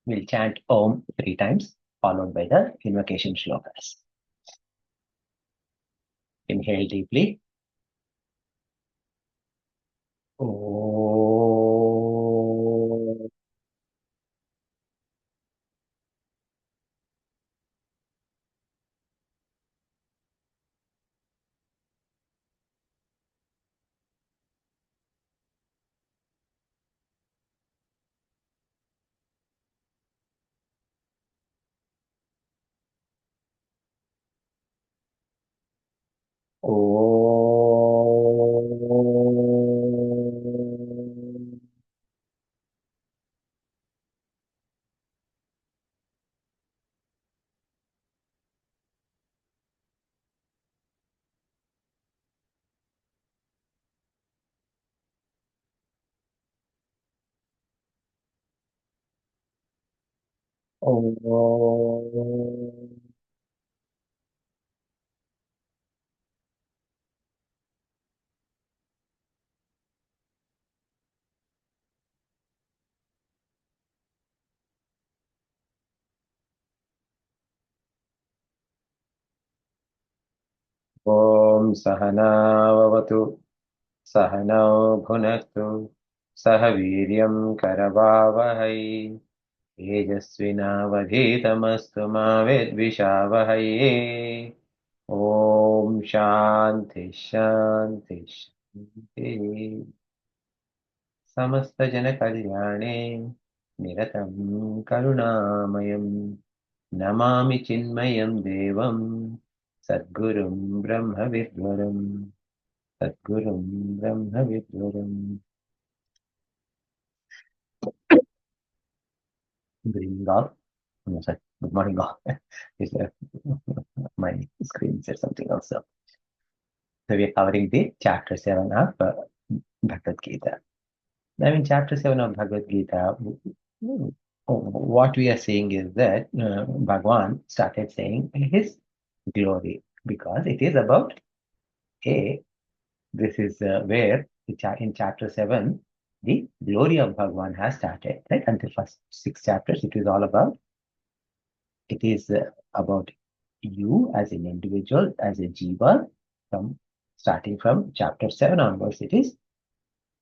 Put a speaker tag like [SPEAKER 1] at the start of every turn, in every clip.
[SPEAKER 1] We'll chant Om 3 times, followed by the invocation shlokas. Inhale deeply. Om. Om. Om. Om Sahanavavatu Sahanau Bhunaktu Sah Viryam Karavavahai Tejasvinavadhitamastu ma Vidvishavahai. Om Shanti Shanti Shanti. Samasta Jana Kalyane Niratam Karunamayam Namami Chinmayam Devam Sadgurum Brahma Vidvaram Sadgurum Brahma Vidvaram. Bring all. No, sorry. Good morning, all. Is there- My screen said something else. So we are covering the chapter 7 of Bhagavad Gita. Now, in chapter 7 of Bhagavad Gita, what we are seeing is that Bhagwan started saying his glory because it is about a. This is where in chapter 7 the glory of Bhagwan has started. Right, until first 6 chapters, it is all about. It is about you as an individual, as a jiva. From starting from chapter 7 onwards, it is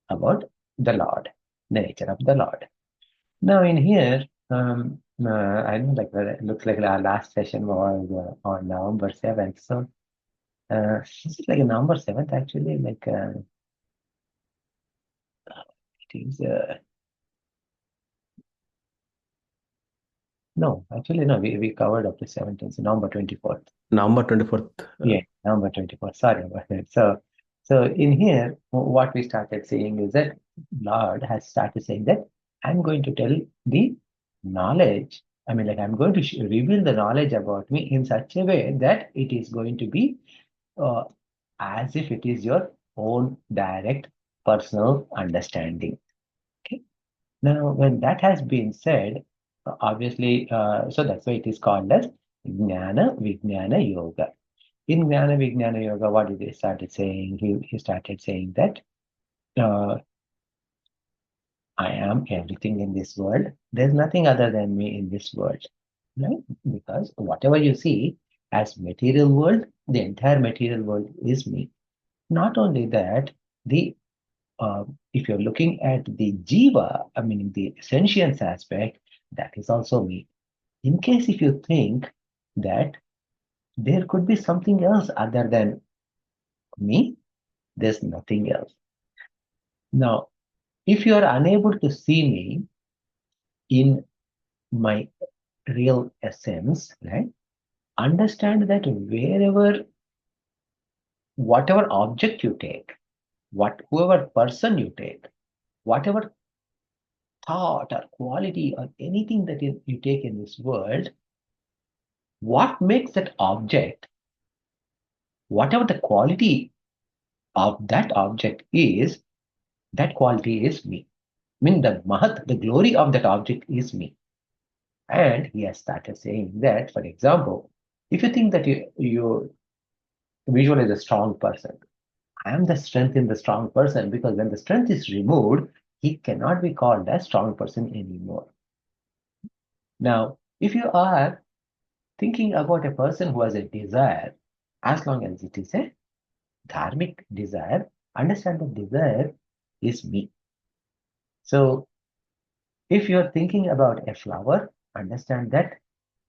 [SPEAKER 1] about the Lord, the nature of the Lord. Now, in here, I know, like, it looks like our last session was on November 7th. So, is it like November 7th actually? Like, it is, no, actually, no, we covered up to 17th, so November 24th.
[SPEAKER 2] November 24th.
[SPEAKER 1] Yeah, November 24th. Sorry about that. So in here, what we started saying is that Lord has started saying that I'm going to tell the knowledge. I mean, like, I'm going to reveal the knowledge about me in such a way that it is going to be uh, as if it is your own direct personal understanding. Okay. Now, when that has been said, obviously, so that's why it is called as Jnana Vijnana Yoga. In Jnana Vijnana Yoga, what did he started saying? He started saying that uh, I am everything in this world. There's nothing other than me in this world, right? Because whatever you see as material world, the entire material world is me. Not only that, the if you're looking at the jiva, I mean the sentience aspect, that is also me. In case if you think that there could be something else other than me, there's nothing else. Now, if you are unable to see me in my real essence, right, understand that whatever object you take, whoever person you take, whatever thought or quality or anything that you take in this world, what makes that object, whatever the quality of that object is, that quality is me. I mean, the glory of that object is me. And he has started saying that, for example, if you think that you visualize a strong person, I am the strength in the strong person, because when the strength is removed, he cannot be called a strong person anymore. Now, if you are thinking about a person who has a desire, as long as it is a dharmic desire, understand that desire is me. So, if you're thinking about a flower, understand that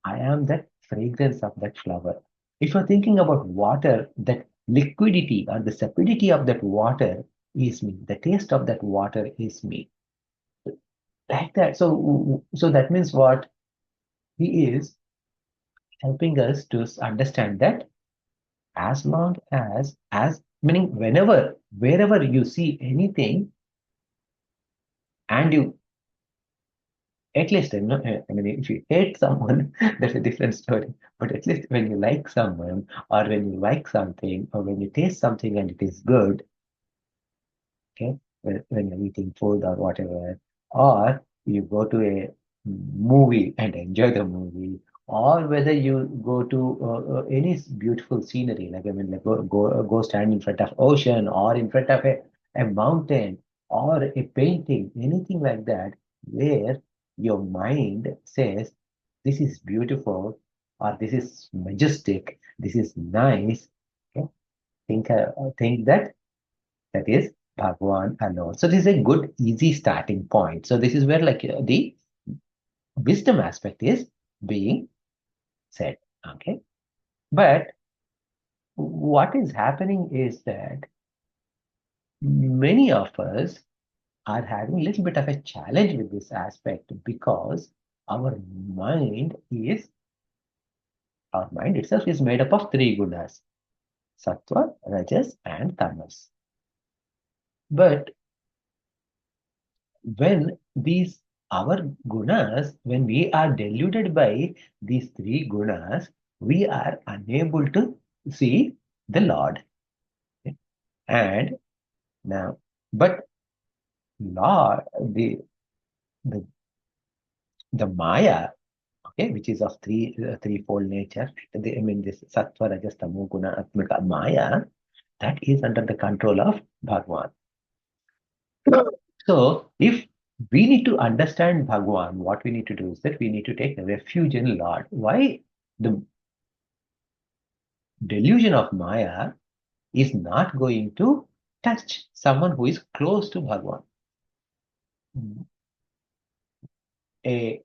[SPEAKER 1] I am that fragrance of that flower. If you're thinking about water, that liquidity or the sapidity of that water is me. The taste of that water is me. Like that. So that means what? He is helping us to understand that as meaning whenever, wherever you see anything and you at least, I mean, if you hate someone, that's a different story. But at least when you like someone, or when you like something, or when you taste something and it is good, okay, when you're eating food or whatever, or you go to a movie and enjoy the movie, or whether you go to any beautiful scenery, like I mean, like go stand in front of ocean or in front of a mountain or a painting, anything like that, where your mind says, this is beautiful, or this is majestic, this is nice. Okay? Think that is Bhagwan alone. So this is a good, easy starting point. So this is where like the wisdom aspect is being said. Okay. But what is happening is that many of us are having a little bit of a challenge with this aspect because our mind is our mind itself is made up of three gunas: sattva, rajas, and tamas. But when these our gunas, when we are deluded by these three gunas, we are unable to see the Lord. Okay? And now, but Lord, the the Maya, okay, which is of threefold nature, I mean this sattva, rajas, tamo guna, atmika Maya, that is under the control of Bhagwan. So, if we need to understand Bhagwan, what we need to do is that we need to take refuge in Lord. Why the delusion of Maya is not going to touch someone who is close to Bhagwan? A,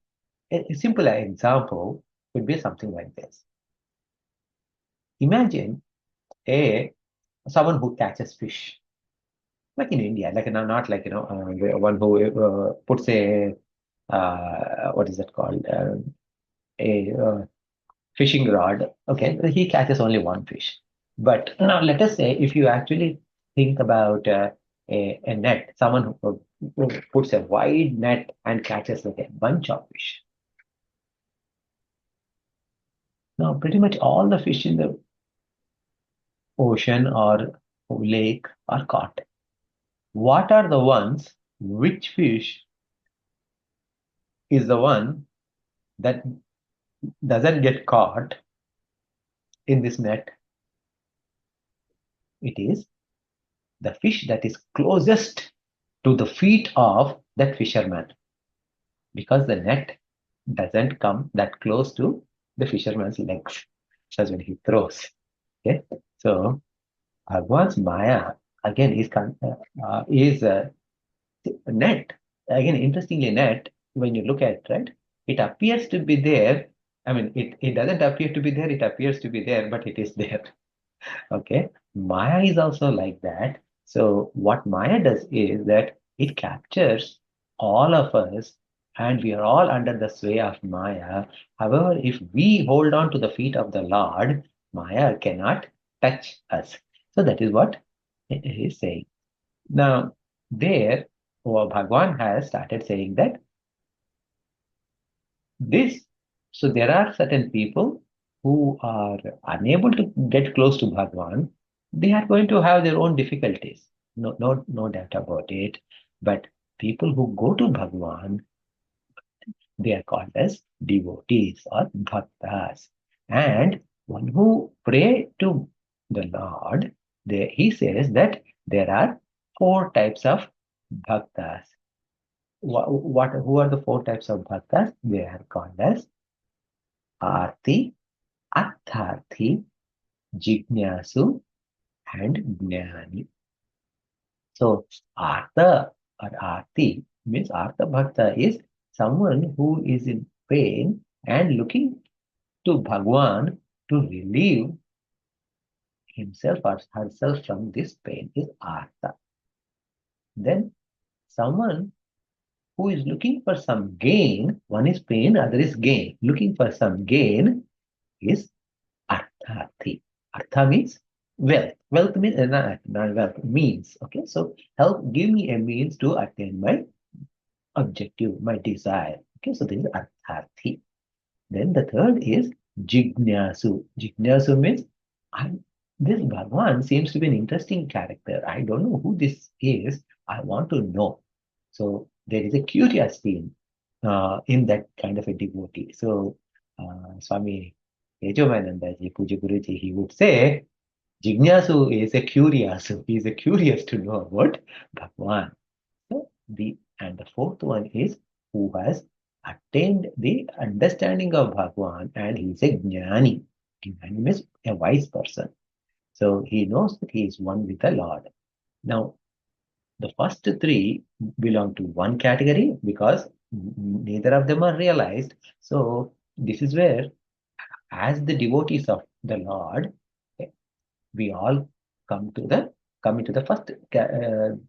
[SPEAKER 1] a simple example would be something like this. Imagine a someone who catches fish, like in India, like not like one who puts a what is that called? A fishing rod. Okay, he catches only one fish. But now let us say if you actually think about a net, someone who puts a wide net and catches like a bunch of fish. Now, pretty much all the fish in the ocean or lake are caught. What are the ones? Which fish is the one that doesn't get caught in this net? It is the fish that is closest to the feet of that fisherman, because the net doesn't come that close to the fisherman's legs. That's when he throws. Okay, so Bhagwan's Maya again is net. Again, interestingly, net, when you look at it, right, it appears to be there. I mean, it doesn't appear to be there, it appears to be there, but it is there. Okay. Maya is also like that. So what Maya does is that it captures all of us and we are all under the sway of Maya. However, if we hold on to the feet of the Lord, Maya cannot touch us. So that is what he is saying. Now, there, Bhagwan has started saying that this, so there are certain people who are unable to get close to Bhagwan. They are going to have their own difficulties. No doubt about it. But people who go to Bhagwan, they are called as devotees or bhaktas. And one who pray to the Lord, he says that there are four types of bhaktas. who are the four types of bhaktas? They are called as Arti, Artharthi, Jignasu, and Jnani. So Artha or Arti means Artha Bhakta is someone who is in pain and looking to Bhagwan to relieve himself or herself from this pain is Artha. Then someone who is looking for some gain, one is pain, other is gain. Looking for some gain is Artharthi. Artha means wealth. Wealth means not wealth means. Okay, so help give me a means to attain my objective, my desire. Okay, so this is Artharthi. Then the third is Jignasu. Jignasu means I, this Bhagwan seems to be an interesting character. I don't know who this is. I want to know. So there is a curiosity in that kind of a devotee. So Swami Tejomanandaji, Puja Guruji, he would say, Jignasu is a curious. He is a curious to know about Bhagwan. So the fourth one is who has attained the understanding of Bhagwan and he is a jnani. Jnani means a wise person. So he knows that he is one with the Lord. Now, the first three belong to one category because neither of them are realized. So this is where, as the devotees of the Lord, okay, we all come into the first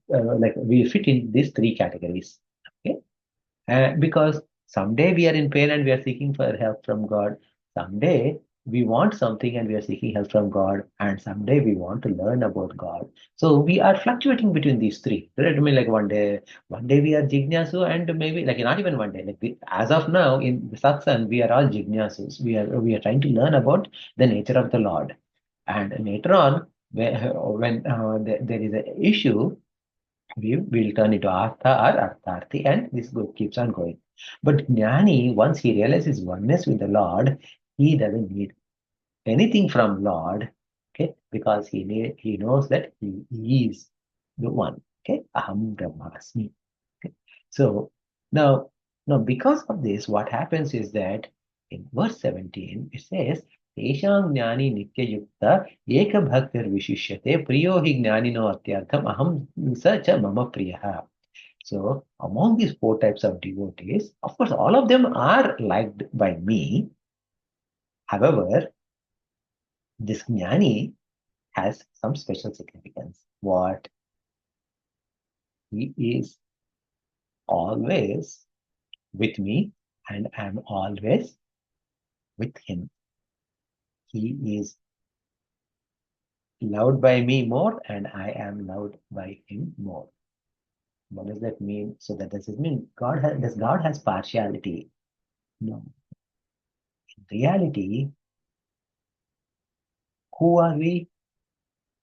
[SPEAKER 1] like we fit in these three categories. Okay, because someday we are in pain and we are seeking for help from God. Someday we want something and we are seeking help from God. And someday we want to learn about God. So we are fluctuating between these three. Right? I mean, like one day we are jignasu, and maybe like not even one day. Like as of now in the satsang, we are all jignasus. We are trying to learn about the nature of the Lord. And later on, when there is an issue, we will turn into Artha or Artharthi, and this keeps on going. But Jnani, once he realizes oneness with the Lord, he doesn't need anything from Lord, okay, because he knows that he is the one, okay, Aham Brahmasmi. Okay. So now, now because of this, what happens is that in verse 17 it says, Tesham jnani nityayukta eka bhaktir vishishyate priyo hi jnanino atyartham aham sa cha mama priyaha. So among these four types of devotees, of course, all of them are liked by me. However, this jnani has some special significance. What? He is always with me and I'm always with him. He is loved by me more and I am loved by him more. What does that mean? So that does it mean does God has partiality? No. In reality, who are we?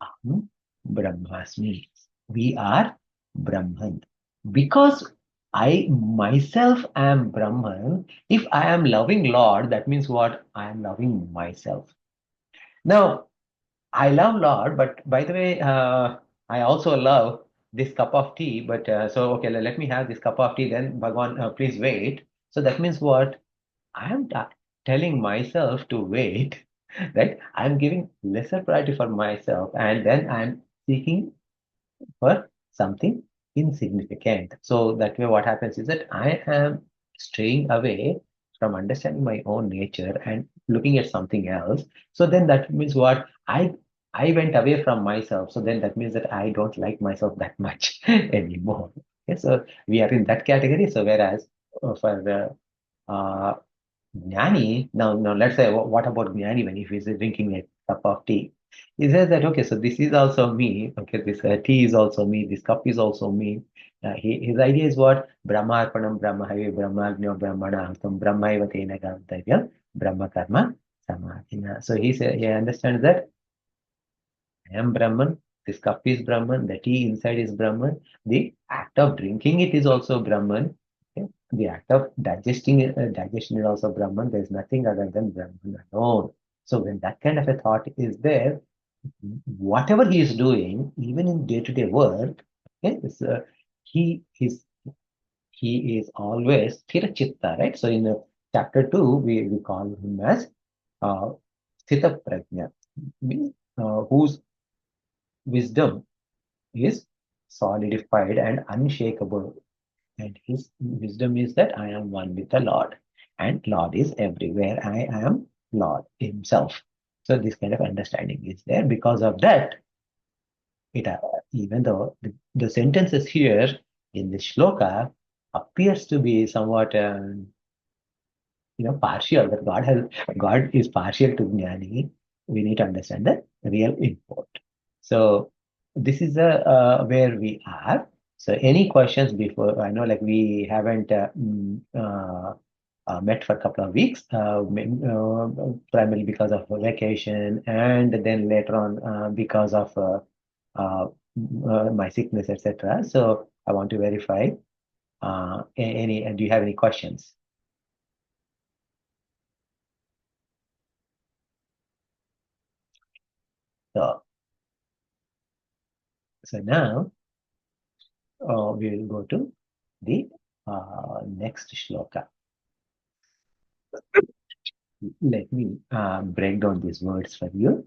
[SPEAKER 1] Aham Brahmasmi. We are Brahman. Because I myself am Brahman, if I am loving Lord, that means what? I am loving myself. Now, I love Lord, but by the way, I also love this cup of tea. But so, okay, let me have this cup of tea. Then, Bhagwan, please wait. So that means what? I am telling myself to wait, right? I'm giving lesser priority for myself, and then I'm seeking for something insignificant. So that way, what happens is that I am straying away from understanding my own nature and looking at something else. So then that means what? I went away from myself. So then that means that I don't like myself that much anymore. Okay, so we are in that category. So whereas for the Jnani, now let's say, what about Jnani when if he's drinking a cup of tea? He says that, okay, so this is also me. Okay, this tea is also me. This cup is also me. His idea is what? Brahma arpanam brahmahavi brahmagno brahmana ahtam brahmaiva tena gantavya brahma karma samadhina. So he understands that I am Brahman. This cup is Brahman. The tea inside is Brahman. The act of drinking it is also Brahman. Okay? The act of digestion is also Brahman. There is nothing other than Brahman alone. So when that kind of a thought is there, whatever he is doing, even in day-to-day work, okay, he he is always Sthirachitta, right? So in chapter 2, we call him as Sthita Prajna, whose wisdom is solidified and unshakable. And his wisdom is that I am one with the Lord, and Lord is everywhere. I am Lord Himself. So this kind of understanding is there. Because of that, it even though the sentences here in this shloka appears to be somewhat partial, that God is partial to Jnani, we need to understand the real import. So this is where we are. So any questions before? I know like we haven't met for a couple of weeks, primarily because of vacation, and then later on because of uh, my sickness, etc. So I want to verify any. Do you have any questions? So now we will go to the next shloka. Let me break down these words for you.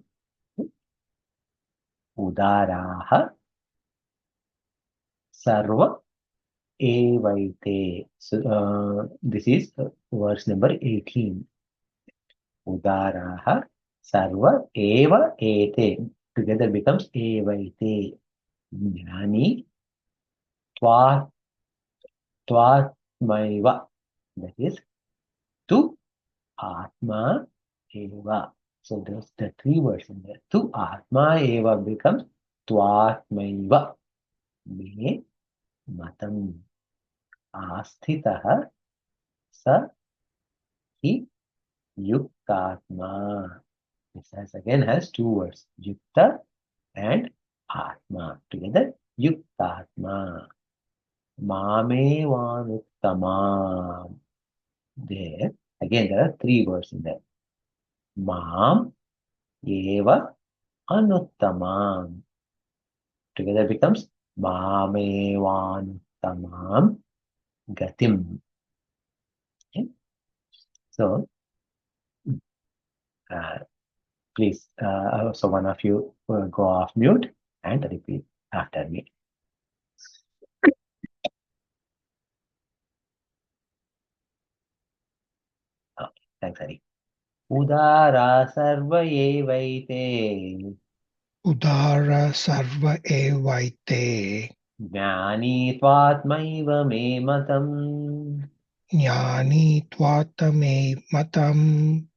[SPEAKER 1] Udaraha sarva evaite. So this is verse number 18. Udaraha sarva eva ete. Together becomes evaite. Jnani tva tvatmaiva. That is to Atma Eva. So there's the three words in there. Tu Atma Eva becomes Tvatmaiva. Me Matam Asthitaha Sa Hi Yuktatma. This has two words. Yukta and Atma. Together, Yuktatma. Mame Vanuttamam. There. Again, there are three words in there. Mam Eva Anuttamam. Together becomes Mamevan Tamam Gatim. Okay? So uh, please, so one of you will go off mute and repeat after me. Okay, thanks, Hari. Udara sarva evaite
[SPEAKER 2] Udara sarva evaite
[SPEAKER 1] Jnani tvatmaiva me matam
[SPEAKER 2] jnani tvatame matam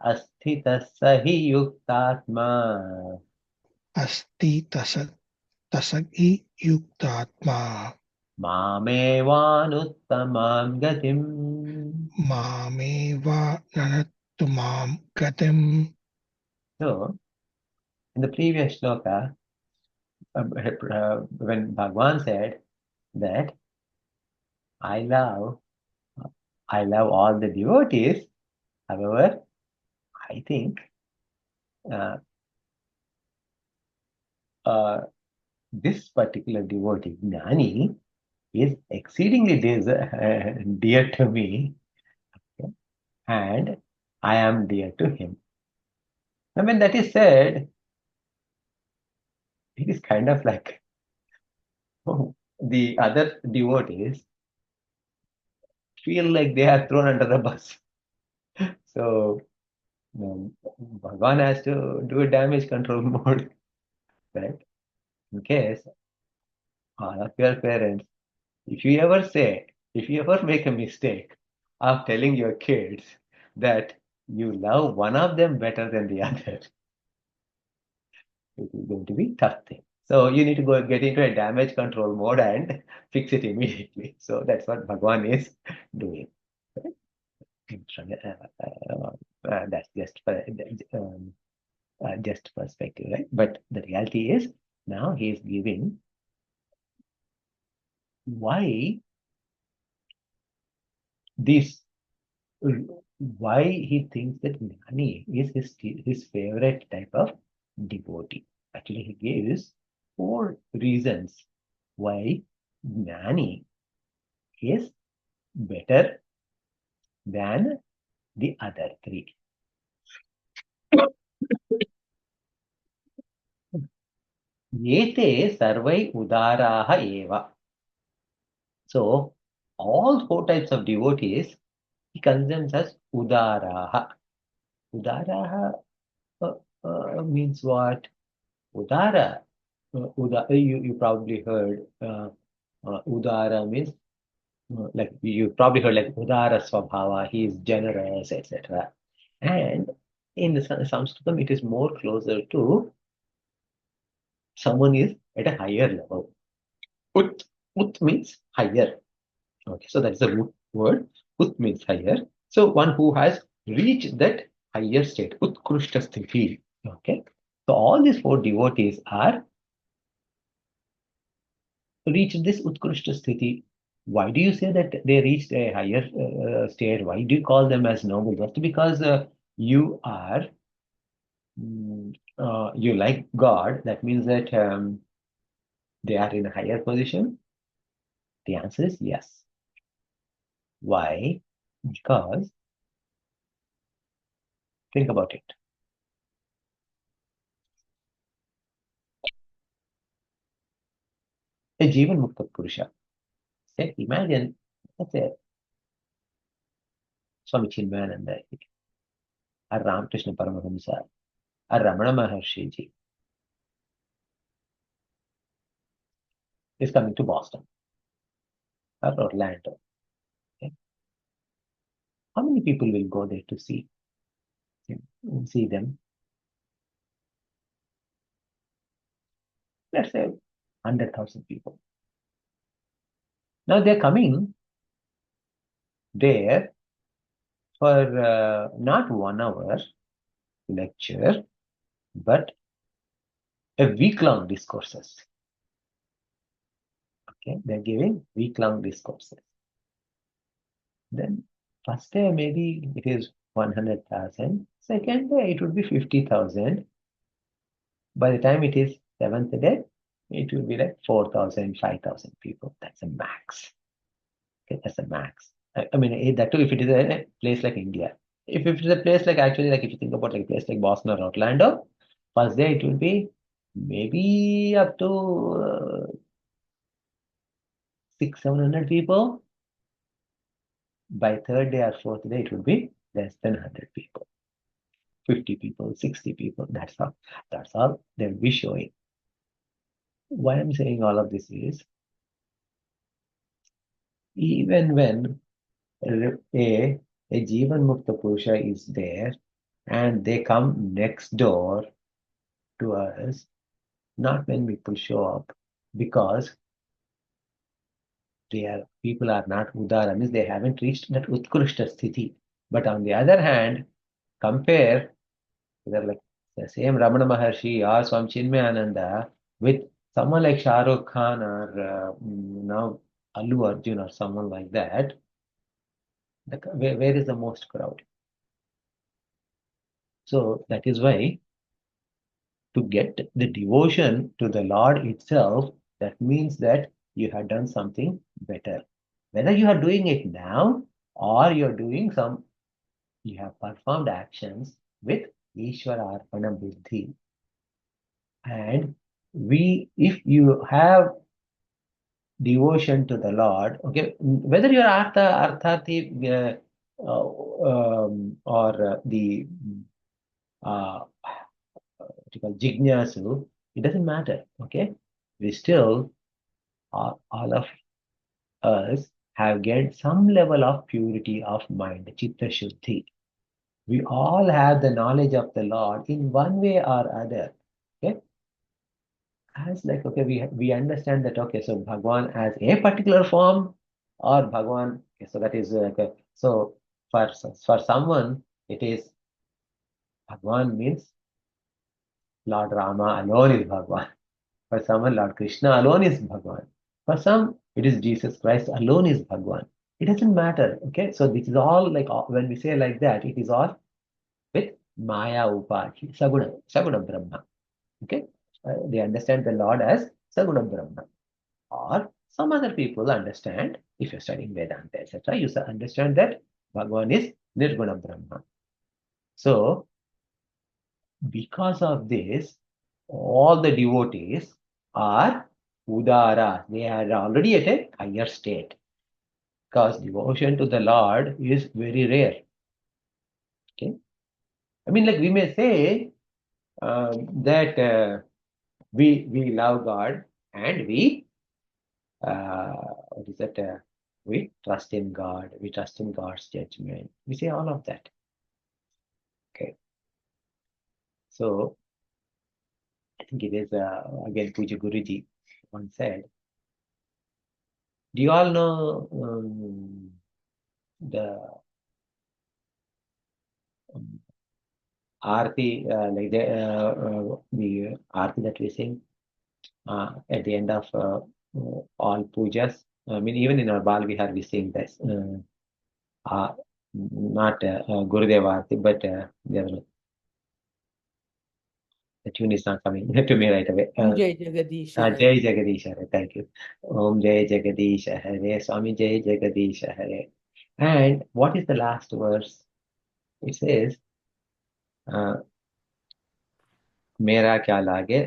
[SPEAKER 1] Asthitas sahi yuktatma
[SPEAKER 2] asti tasagi yuktatma
[SPEAKER 1] Mamevanuttamam gatim.
[SPEAKER 2] mameva nanattumam gatim.
[SPEAKER 1] So, in the previous shloka, when Bhagwan said that I love, I love all the devotees, however, I think uh, uh, this particular devotee, Gnani, is exceedingly dear to me, okay, and I am dear to him. And when that is said, it is kind of like the other devotees feel like they are thrown under the bus. So Bhagwan has to do a damage control mode, right? In case all of your parents, if you ever make a mistake of telling your kids that you love one of them better than the other, it is going to be tough thing. So you need to go get into a damage control mode and fix it immediately. So that's what Bhagwan is doing. Right? That's just perspective, right? But the reality is now he is giving why this, why he thinks that Jnani is his favorite type of devotee. Actually, he gives four reasons why Jnani is better than the other three. Ete sarvai udaraha eva. So, all four types of devotees, he considers as udaraha. Udaraha means what? Udara. You probably heard udara means like you probably heard like udara swabhava, he is generous, etc. And in the Sanskritam, it is more closer to someone is at a higher level. Ut, ut means higher. Okay, so that's the root word. Ut means higher. So one who has reached that higher state, utkrushta sthiti. Okay, so all these four devotees are reached this utkrushta sthiti. Why do you say that they reached a higher state? Why do you call them as noble? Just because you are you like God, that means that they are in a higher position? The answer is yes. Why? Because think about it. A Jivan Mukta Purusha. Say, imagine, let's say, Swami Chinmayananda, or Ramakrishna Paramahamsa, or Ramana Maharshi ji is coming to Boston or Orlando. Okay? How many people will go there to see them? Let's say 100,000 people. Now they're coming there for not 1 hour lecture, but a week-long discourses. Okay, they're giving week-long discourses. Then first day maybe it is 100,000. Second day it would be 50,000. By the time it is seventh day, it will be like 4,000, 5,000 people. That's a max. Okay, that's a max. I mean, that too if it is a place like India. If it is a place like actually like if you think about like a place like Boston or Orlando, first day it will be maybe up to 600, 700 people. By third day or fourth day, it will be less than 100 people, 50 people, 60 people. That's all they will be showing. Why I'm saying all of this is even when a Jivan Mukta Purusha is there and they come next door to us, not when people show up, because people are not Udara, means they haven't reached that Utkrishta Sthiti. But on the other hand, compare they're like the same Ramana Maharshi or Swami Chinmayananda with someone like Shah Rukh Khan or now Allu Arjun or someone like that, where is the most crowd? So that is why to get the devotion to the Lord itself, that means that you have done something better. Whether you are doing it now or you have performed actions with Ishvara Arpana Buddhi. And if you have devotion to the Lord, okay, whether you're Arthati or the what you call Jignasu, it doesn't matter, okay? We still, all of us have gained some level of purity of mind, Chitta Shuddhi. We all have the knowledge of the Lord in one way or other, okay? As like, okay, we understand that, okay, so Bhagwan has a particular form or Bhagwan, okay, so that is, okay, so for someone, it is Bhagwan means Lord Rama alone is Bhagwan. For someone, Lord Krishna alone is Bhagwan. For some, it is Jesus Christ alone is Bhagwan. It doesn't matter, okay? So this is all like, when we say like that, it is all with Maya Upathi, Saguna Brahma, okay? They understand the Lord as Saguna Brahma or Some other people understand, if you're studying Vedanta, etc., you understand that Bhagavan is Nirguna Brahma. So, because of this, all the devotees are Udara. They are already at a higher state. Because devotion to the Lord is very rare. Okay. I mean, like we may say that we love God and what is that? We trust in God. We trust in God's judgment. We say all of that. Okay. So I think it is again Puja Guruji once said. Do you all know the um, Aarti, like the Aarti that we sing at the end of all pujas? I mean, even in our Bal Vihar, we sing this. Not Gurudev Aarti, but the other one. The tune is not coming to me right away.
[SPEAKER 3] Jai Jagadish
[SPEAKER 1] Jai
[SPEAKER 3] Hare.
[SPEAKER 1] Jagadish Hare. Thank you. Om Jai Jagadish Hare. Swami Jai Jagadish Hare. And what is the last verse? It says, मेरा क्या लागे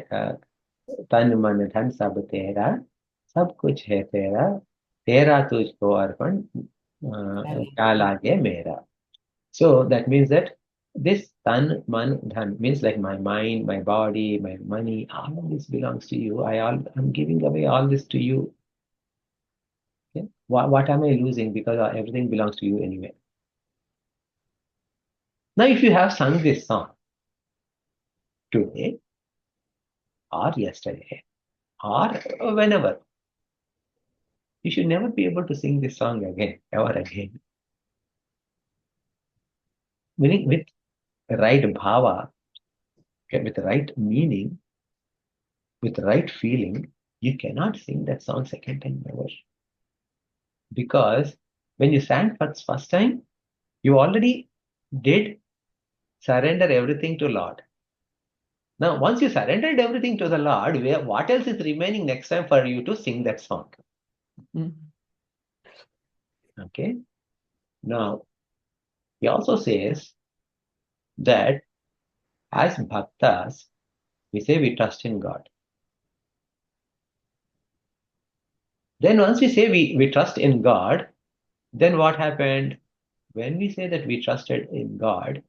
[SPEAKER 1] तन मन धन सब तेरा सब कुछ है तेरा तेरा तुझको अर्पण क्या लागे मेरा. So that means that this tan man dhan means like my mind, my body, my money, all of this belongs to you. I'm giving away all this to you. Okay? What am I losing? Because everything belongs to you anyway. Now, if you have sung this song today or yesterday or whenever, you should never be able to sing this song again, ever again. Meaning with right bhava, okay, with the right meaning, with the right feeling, you cannot sing that song second time ever. Because when you sang for the first time, you already did surrender everything to Lord. Now, once you surrendered everything to the Lord, what else is remaining next time for you to sing that song? Okay. Now, he also says that as bhaktas, we say we trust in God. Then once we say we trust in God, then what happened? When we say that we trusted in God,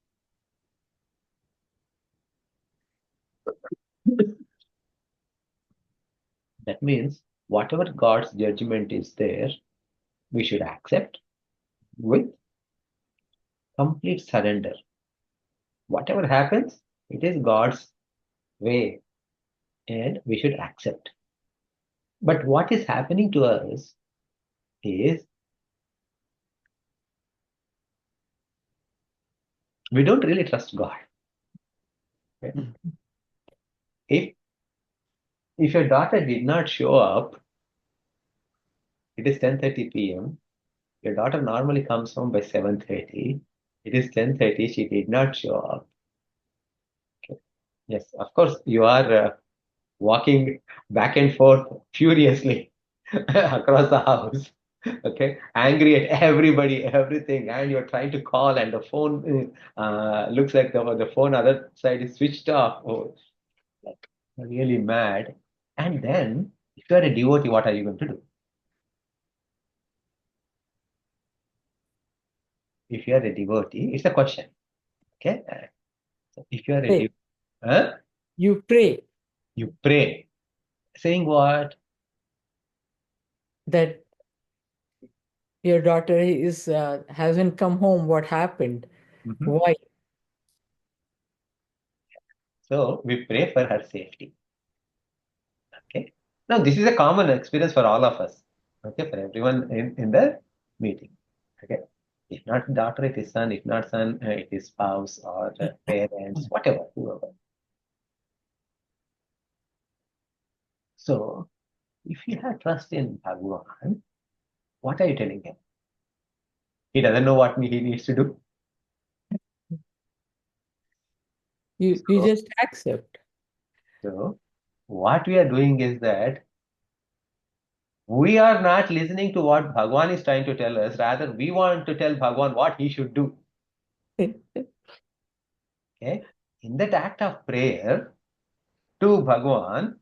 [SPEAKER 1] that means whatever God's judgment is there, we should accept with complete surrender. Whatever happens, it is God's way and we should accept. But what is happening to us is we don't really trust God. Okay? If your daughter did not show up, it is 10:30 p.m. Your daughter normally comes home by 7:30. It is 10:30. She did not show up. Okay. Yes, of course, you are walking back and forth furiously across the house. Okay, angry at everybody, everything, and you're trying to call, and the phone looks like the phone other side is switched off. Oh, like really mad. And then, if you're a devotee, what are you going to do? If you're a devotee, it's a question. Okay, so if you're a
[SPEAKER 3] Pray.
[SPEAKER 1] devotee,
[SPEAKER 3] You pray
[SPEAKER 1] you pray, saying what?
[SPEAKER 3] that your daughter is hasn't come home. What happened? Why?
[SPEAKER 1] So we pray for her safety. Okay. Now this is a common experience for all of us. Okay, for everyone in the meeting. Okay. If not daughter, it is son. If not son, it is spouse or parents, whatever, whoever. So if you have trust in Bhagavan, what are you telling him? He doesn't know what he needs to do.
[SPEAKER 3] You just accept.
[SPEAKER 1] So what we are doing is that We are not listening to what Bhagwan is trying to tell us. Rather, we want to tell Bhagwan what he should do. Okay? In that act of prayer to Bhagwan,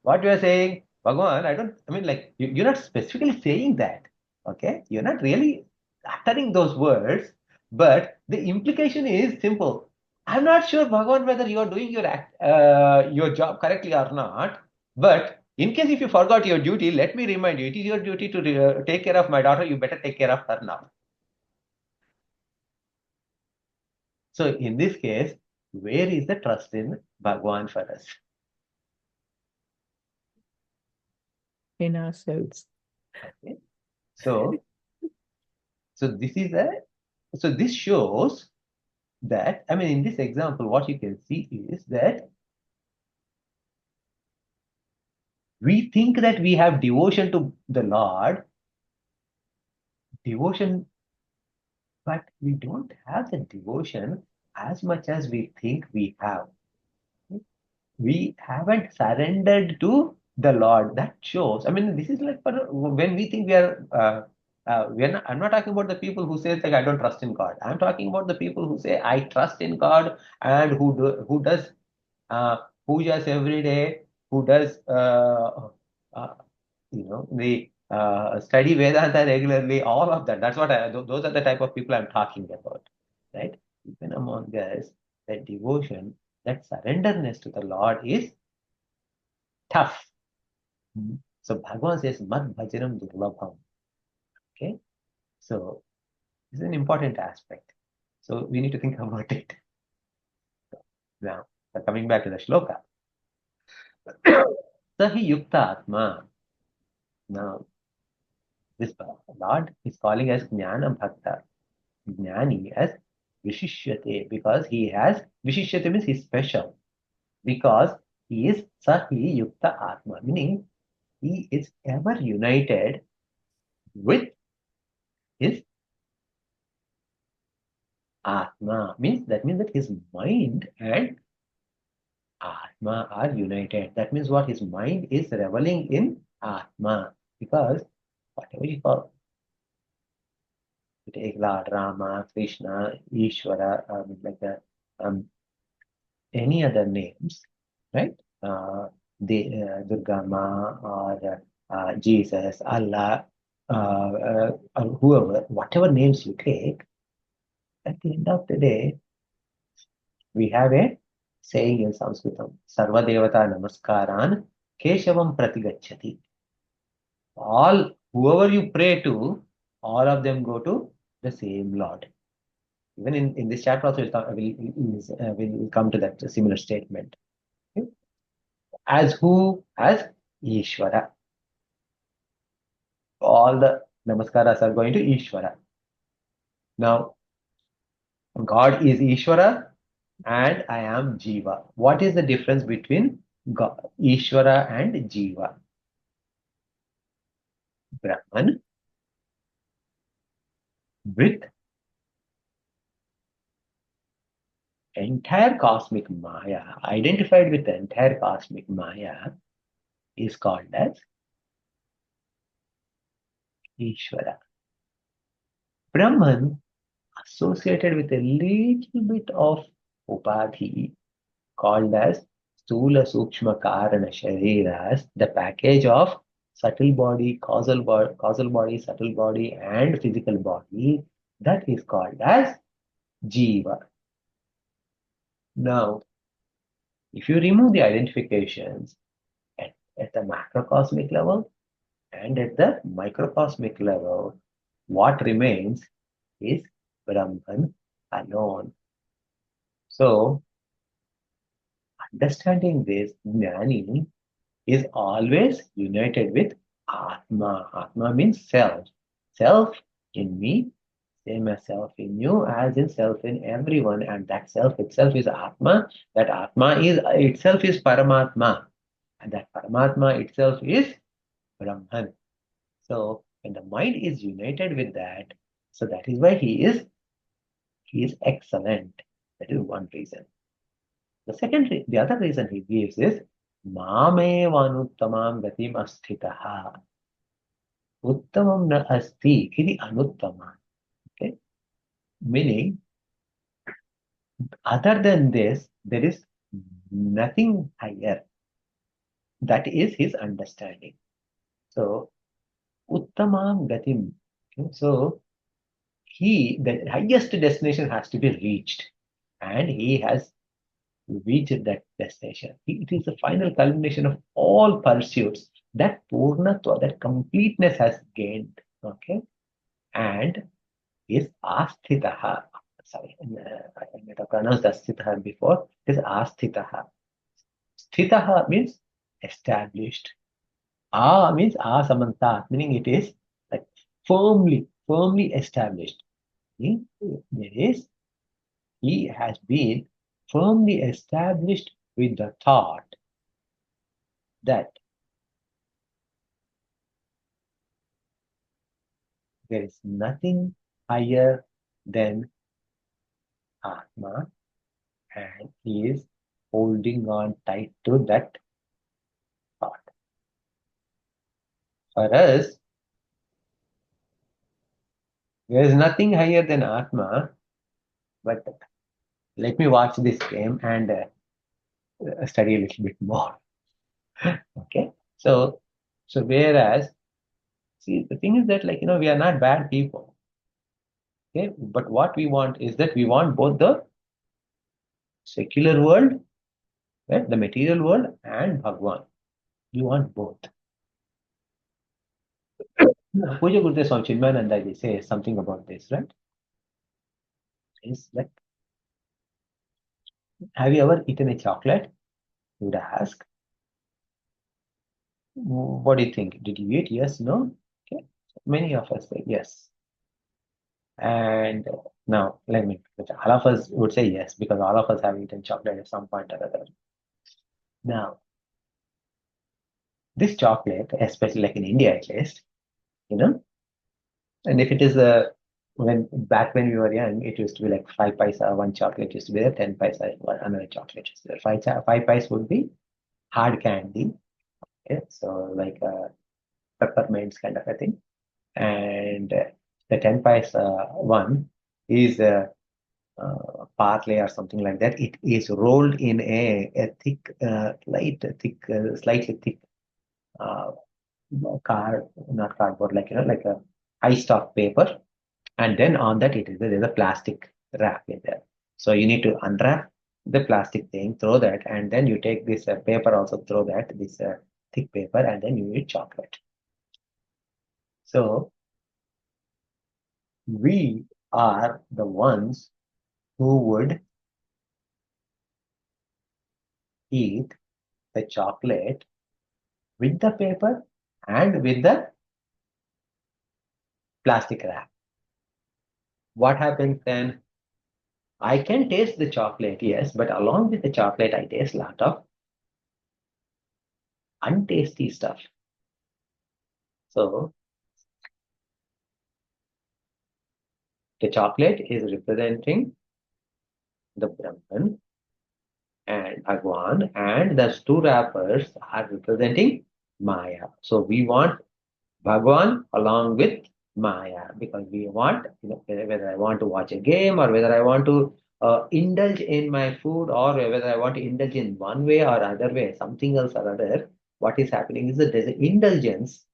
[SPEAKER 1] what you are saying, Bhagwan, I mean, like, you're not specifically saying that. Okay? You're not really uttering those words, but the implication is simple. I'm not sure, Bhagwan, whether you are doing your job correctly or not. But in case if you forgot your duty, let me remind you, it is your duty to take care of my daughter. You better take care of her now. So in this case, where is the trust in Bhagwan for us?
[SPEAKER 3] In ourselves.
[SPEAKER 1] Okay. So this is so this shows that, I mean, in this example, what you can see is that we think that we have devotion to the Lord, devotion, but we don't have the devotion as much as we think we have. We haven't surrendered to the Lord. That shows. I mean, this is like when we think I'm not talking about the people who say like I don't trust in God. I'm talking about the people who say I trust in God and who does pujas every day, who does uh, the study Vedanta regularly. All of that. That's what those are the type of people I'm talking about, right? Even among us, that devotion, that surrenderness to the Lord is tough. So Bhagavan says, Mad Bhajanam Durlabham. Okay. So this is an important aspect. So we need to think about it. Now, coming back to the shloka. Sahi Yukta Atma. Now, this Lord is calling us Jnana Bhakta. Jnani as Vishishyate because he has, Vishishyate means he's special. Because he is Sahi Yukta Atma, meaning he is ever united with his Atma. That means that his mind and Atma are united. That means what his mind is reveling in Atma. Because whatever you call, you take Lord Rama, Krishna, Ishvara, like the any other names, right? Durga Ma or Jesus, Allah, or whoever, whatever names you take, at the end of the day, we have a saying in Sanskritam, Sarva Devata Namaskaran Keshavam Pratigachati. All, whoever you pray to, all of them go to the same Lord. Even in this chapter also, we'll come to that similar statement. Okay? As who? As Ishvara. All the namaskaras are going to Ishvara. Now, God is Ishvara and I am Jiva. What is the difference between God, Ishvara and Jiva? Brahman with entire cosmic Maya, identified with the entire cosmic Maya, is called as Ishvara. Brahman associated with a little bit of Upadhi called as Stula Sukshma Karana Shariras, the package of subtle body, causal body, subtle body, and physical body, that is called as Jiva. Now, if you remove the identifications at the macrocosmic level and at the microcosmic level, what remains is Brahman alone. So, understanding this, Jnani is always united with Atma. Atma means self. Self in me, same as self in you, as in self in everyone. And that self itself is Atma. That Atma is itself is Paramatma. And that Paramatma itself is Brahman. So when the mind is united with that, so that is why he is excellent. That is one reason. The other reason he gives is Mame Vanuttamam Gatim Asthitaha. Uttamam na asti iti anuttama. Okay? Meaning, other than this, there is nothing higher. That is his understanding. So, Uttamam gatim. Okay? So, the highest destination has to be reached. And he has reached that destination. It is the final culmination of all pursuits. That purnatva, that completeness has gained. Okay? And is asthitaha. Sorry, I might have pronounced asthitaha before. It is asthitaha. Sthitaha means established. Means asamantat, meaning it is like firmly established. There is, he has been firmly established with the thought that there is nothing higher than Atma, and he is holding on tight to that thought. For us, there is nothing higher than Atma, but let me watch this game and study a little bit more. Okay, so whereas, see, the thing is that, like, we are not bad people. Okay, but what we want is that we want both the secular world, right, the material world, and Bhagwan. We want both. Puja Gurudev Swami Chinmayananda says something about this, right? Is like, have you ever eaten a chocolate? You would ask. What do you think? Did you eat? Yes, no? Okay. Many of us say yes. And now, all of us would say yes, because all of us have eaten chocolate at some point or other. Now, this chocolate, especially like in India at least, you know, and if it is back when we were young, it used to be like 5 paisa, one chocolate used to be there, 10 paisa, another chocolate used to be there. 5 paisa would be hard candy. Okay? So like peppermints kind of a thing. And the 10 paisa one is parley or something like that. It is rolled in a thick, slightly thick uh, not cardboard, like a high stock paper. And then on that, there's a plastic wrap in there. So you need to unwrap the plastic thing, throw that, and then you take this paper also, throw that, this thick paper, and then you eat chocolate. So we are the ones who would eat the chocolate with the paper and with the plastic wrap. What happens then? I can taste the chocolate, yes, but along with the chocolate, I taste a lot of untasty stuff. So the chocolate is representing the Brahman and Bhagwan, and the two wrappers are representing Maya. So we want Bhagwan along with Maya, because we want, whether I want to watch a game or whether I want to indulge in my food, or whether I want to indulge in one way or other way, something else or other, what is happening is that there's an indulgence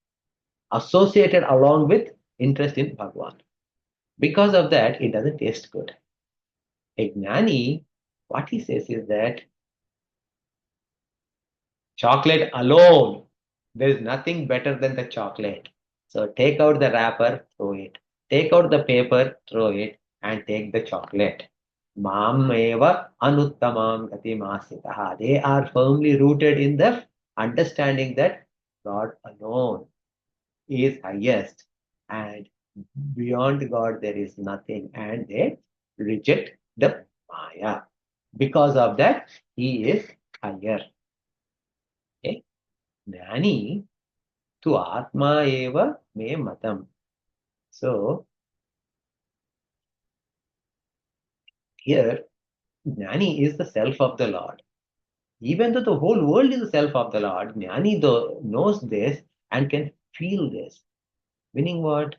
[SPEAKER 1] associated along with interest in Bhagwan. Because of that, it doesn't taste good. A Gnani, what he says is that chocolate alone, there is nothing better than the chocolate. So take out the wrapper, throw it. Take out the paper, throw it, and take the chocolate. Mam eva anuttamam gatimasitaha. They are firmly rooted in the understanding that God alone is highest, and beyond God there is nothing, and they reject the Maya. Because of that, he is higher. Okay? Jnani tu atma eva me matam. So here, Jnani is the self of the Lord. Even though the whole world is the self of the Lord, Jnani though knows this and can feel this. Winning what?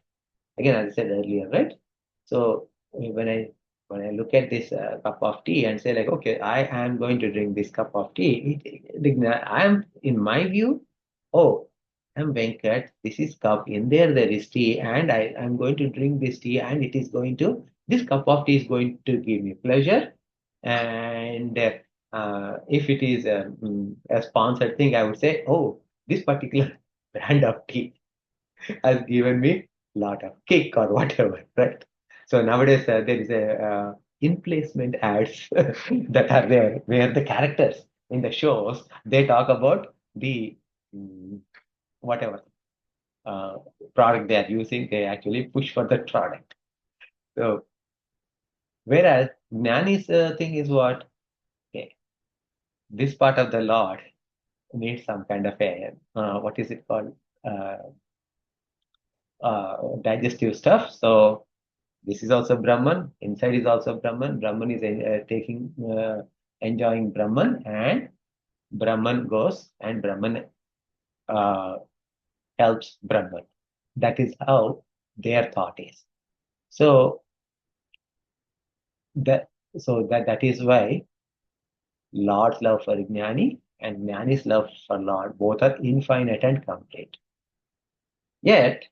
[SPEAKER 1] Again, as I said earlier, right? So when I look at this cup of tea and say like, okay, I am going to drink this cup of tea, I am in my view, oh, I'm Venkat. This is cup. In there is tea, and I am going to drink this tea, and this cup of tea is going to give me pleasure. And if it is a sponsored thing, I would say, oh, this particular brand of tea has given me a lot of kick or whatever, right? So nowadays there is a in-placement ads that are there where the characters in the shows they talk about the mm, whatever uh, product they are using. They actually push for the product. So whereas Gnani's thing is what? Okay, this part of the Lord needs some kind of a what is it called? Digestive stuff. So this is also Brahman. Inside is also Brahman. Brahman is enjoying Brahman, and Brahman goes and Brahman uh, helps Brahman. That is how their thought is. So that is why Lord's love for Jnani and Jnani's love for Lord both are infinite and complete. Yet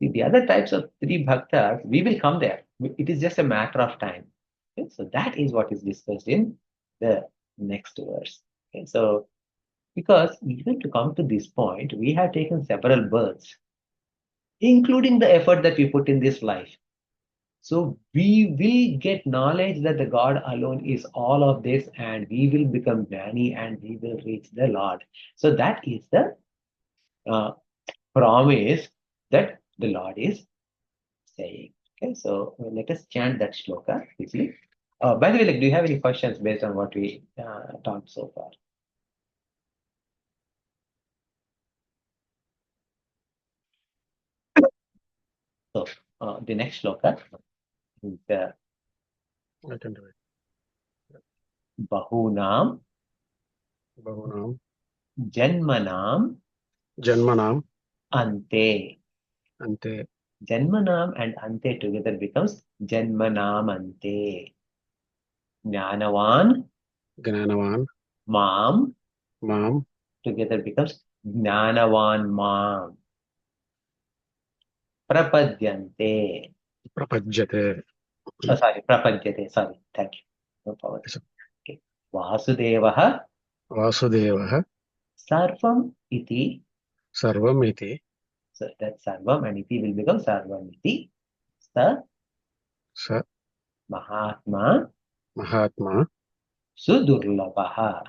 [SPEAKER 1] the other types of three bhaktas, we will come there. It is just a matter of time. Okay, so that is what is discussed in the next verse. Okay, so because even to come to this point, we have taken several births, including the effort that we put in this life. So we will get knowledge that the God alone is all of this, and we will become Jnani and we will reach the Lord. So that is the uh, promise that the Lord is saying. Okay, so let us chant that shloka quickly. By the way, like, do you have any questions based on what we talked so far? So the next shloka is
[SPEAKER 4] I can do it.
[SPEAKER 1] Bahunam
[SPEAKER 4] Bahunam
[SPEAKER 1] Janmanam
[SPEAKER 4] Janmanam
[SPEAKER 1] Ante.
[SPEAKER 4] Ante
[SPEAKER 1] Janmanam and Ante together becomes Janmanam Ante. Jnanavan
[SPEAKER 4] Gnanavan
[SPEAKER 1] Mam
[SPEAKER 4] Mam
[SPEAKER 1] together becomes Jnanavan Mam. Prapadyante.
[SPEAKER 4] Prapajyate.
[SPEAKER 1] Sorry, Prapadyate. Sorry, thank you. No problem.
[SPEAKER 4] Yes, sir.
[SPEAKER 1] Okay. Vasudevaha
[SPEAKER 4] Vasudevah
[SPEAKER 1] Sarvam iti.
[SPEAKER 4] Sarvam iti
[SPEAKER 1] So that Sarvam and iti will become Sarvam iti. Sa
[SPEAKER 4] Sa
[SPEAKER 1] Mahatma
[SPEAKER 4] Mahatma
[SPEAKER 1] Sudurlabha.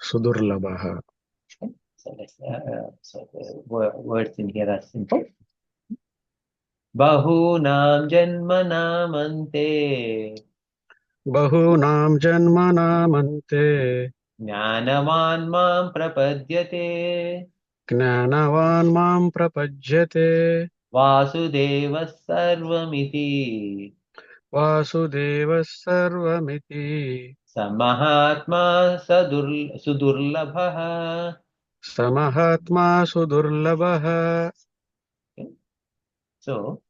[SPEAKER 4] Sudurlabha.
[SPEAKER 1] Okay. So the words in here are simple. Bahunam Janmanamante
[SPEAKER 4] Bahunam Janmanamante
[SPEAKER 1] Jnanavan Mam Prapadyate
[SPEAKER 4] Gnanavan Mam Prapajyate
[SPEAKER 1] Vasudeva Sarvamiti
[SPEAKER 4] Vasudevah Sarvamiti
[SPEAKER 1] Samahatma Sudurlabha.
[SPEAKER 4] Samahatma Sudurlabha.
[SPEAKER 1] Okay. So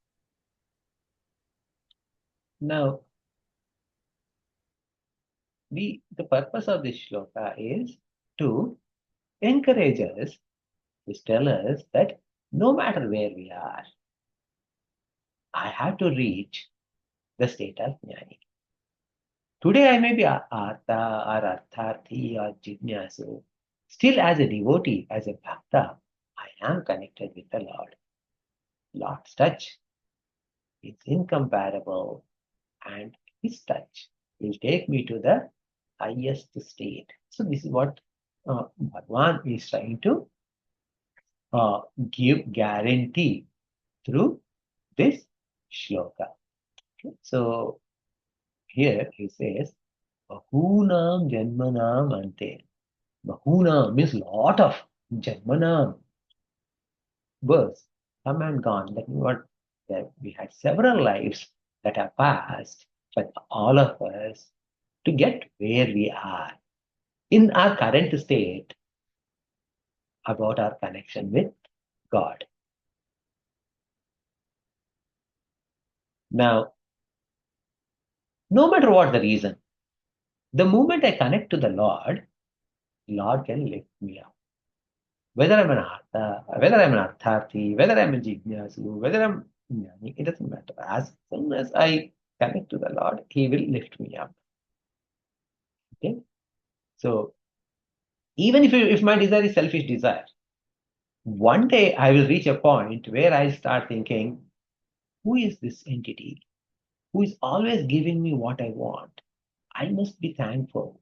[SPEAKER 1] now the purpose of this shloka is to encourage us, to tell us that no matter where we are, I have to reach the state of jnani. Today I may be artha or artharthi or jignasu. Still, as a devotee, as a bhakta, I am connected with the Lord. Lord's touch is incomparable, and His touch will take me to the highest state. So this is what Bhagwan is trying to give guarantee through this shloka. Okay. So here he says, Bahunam Janmanam Ante. Bahunam means lot of Janmanam births come and gone. That means what? That we had several lives that have passed for all of us to get where we are in our current state about our connection with God. Now, no matter what the reason, the moment I connect to the Lord can lift me up. Whether I'm an Artha, whether I'm an Artharthi, whether I'm a Jignasu, whether I'm Jnani, it doesn't matter. As soon as I connect to the Lord, He will lift me up. Okay? So, even if my desire is selfish desire, one day I will reach a point where I start thinking, who is this entity who is always giving me what I want? I must be thankful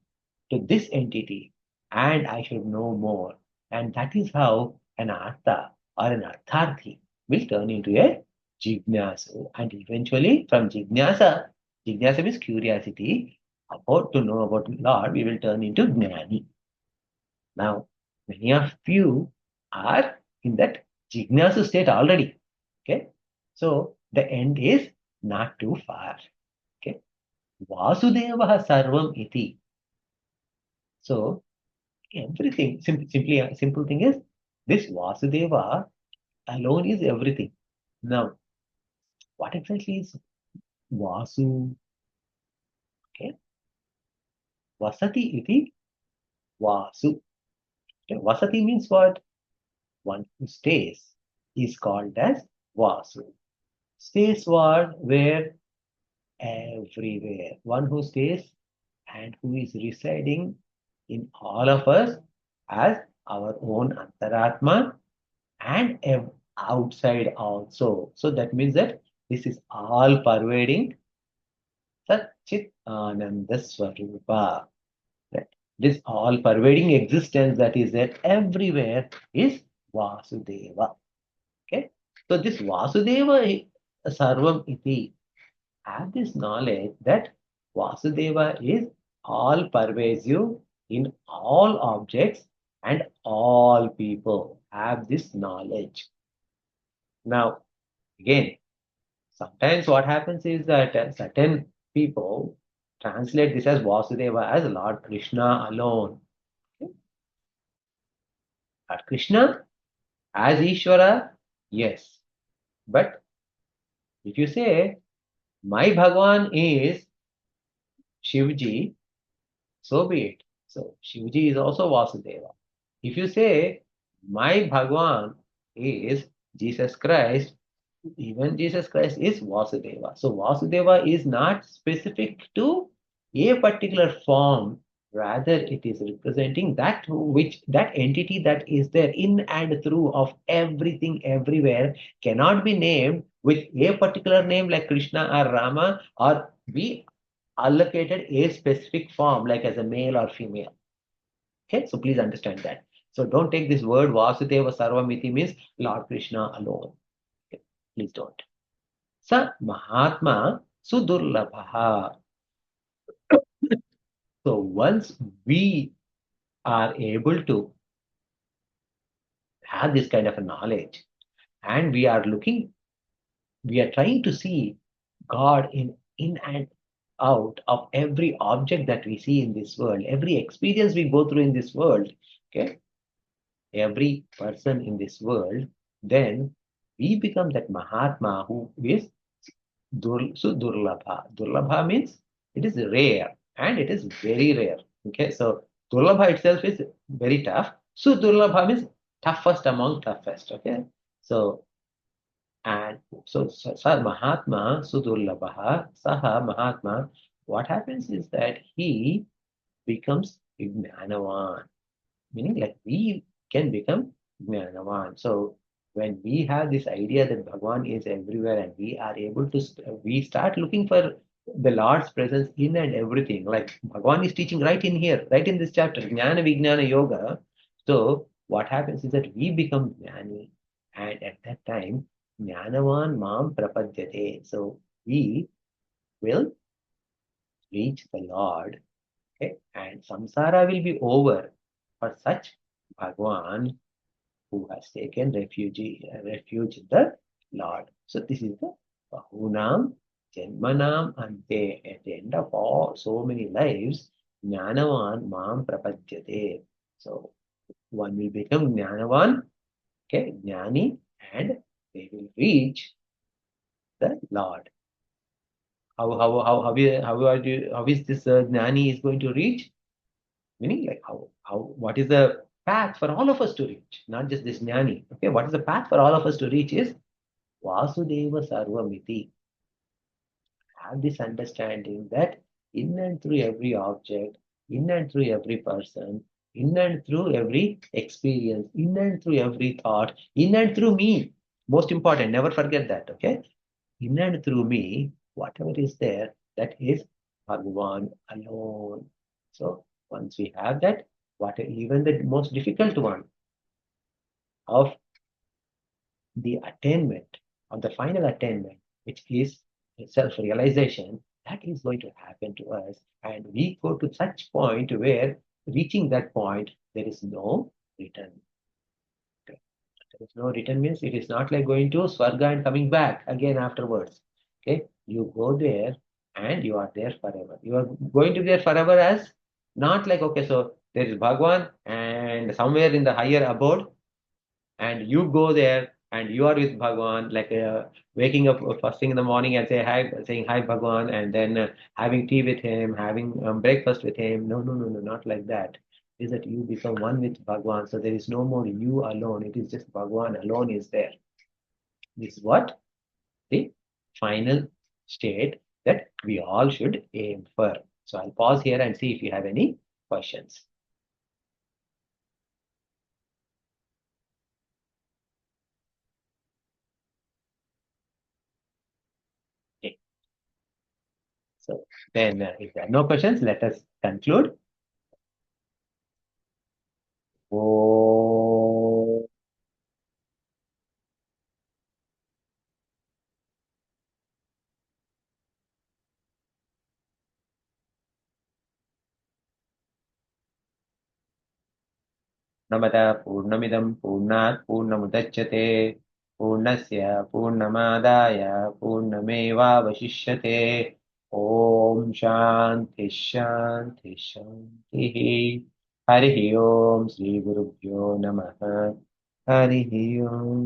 [SPEAKER 1] to this entity and I should know more. And that is how an Artha or an Artharthi will turn into a Jignasu. And eventually, from Jignasa means curiosity, about to know about Lord, we will turn into Jnani. Now, many of you are in that Jignasu state already. Okay. So the end is not too far. Okay. Vasudeva sarvam iti. So everything, simply a simple thing is this Vasudeva alone is everything. Now, what exactly is Vasu? Okay. Vasati iti Vasu. Okay. Vasati means what? One who stays is called as Vasu. Stays what? Where? Everywhere. One who stays and who is residing in all of us as our own Antaratma and outside also. So that means that this is all pervading Satchit Ananda Swarupa. Right? This all pervading existence that is there everywhere is Vasudeva. Okay? So this Vasudeva Sarvam iti, have this knowledge that Vasudeva is all pervasive in all objects and all people. Have this knowledge. Now, again, sometimes what happens is that certain people translate this as Vasudeva as Lord Krishna alone. Okay? Lord Krishna as Ishvara, yes. But if you say, my Bhagwan is Shivji, so be it. So Shivji is also Vasudeva. If you say, my Bhagwan is Jesus Christ, even Jesus Christ is Vasudeva. So Vasudeva is not specific to a particular form. Rather, it is representing that entity that is there in and through of everything everywhere cannot be named with a particular name like Krishna or Rama or be allocated a specific form like as a male or female. Okay, so please understand that. So don't take this word Vasudeva Sarvamiti means Lord Krishna alone. Okay, please don't. Sa Mahatma Sudurlabha. So once we are able to have this kind of a knowledge and we are trying to see God in and out of every object that we see in this world, every experience we go through in this world, okay, every person in this world, then we become that Mahatma who is Durlabha. Durlabha means it is rare and it is very rare. Okay, so Durlabha itself is very tough. So Durlabha means toughest among toughest. Okay, so and so Sa Mahatma Sudurlabha Saha Mahatma. What happens is that he becomes Jnanavan, meaning like we can become Jnanavan. So when we have this idea that Bhagwan is everywhere and we are able to, we start looking for the Lord's presence in and everything. Like Bhagwan is teaching right in here, right in this chapter, Jnana Vijnana Yoga. So what happens is that we become Jnani and at that time, Jnanavan Mam Prapadyate. So we will reach the Lord. Okay, and samsara will be over for such Bhagwan who has taken refuge in the Lord. So this is the Bahunam Janmanam Ante. At the end of all so many lives, Jnanavan Mam Prapadyate. So one will become Jnanavan, okay, Jnani, and they will reach the Lord. How is this Jnani is going to reach? Meaning, like what is the path for all of us to reach? Not just this Jnani. Okay, what is the path for all of us to reach is Vasudeva Sarvamiti. Have this understanding that in and through every object, in and through every person, in and through every experience, in and through every thought, in and through me. Most important, never forget that, okay? In and through me, whatever is there, that is Bhagavan alone. So once we have that, what even the most difficult one of the attainment, of the final attainment, which is self-realization, that is going to happen to us. And we go to such point where reaching that point, there is no return. Okay. There is no return means it is not like going to Swarga and coming back again afterwards. Okay. You go there and you are there forever. You are going to be there forever as not like, okay, so there is Bhagwan and somewhere in the higher abode, and you go there and you are with Bhagwan, like waking up first thing in the morning and saying hi Bhagwan, and then having tea with him, having breakfast with him. No, no, no, no, not like that. Is that you become one with Bhagwan, so there is no more you alone. It is just Bhagwan alone is there. This is what the final state that we all should aim for. So I'll pause here and see if you have any questions. Okay. So then, if there are no questions, let us conclude. Oh. नमः पूर्णमिदं पूर्णात् पूर्णमुदच्यते पूर्णस्य पूर्णमादाय पूर्णमेवावशिष्यते ॐ शान्ति शान्ति शान्तिः हरिः ओम् श्रीगुरुभ्यो नमः हरिः ओम्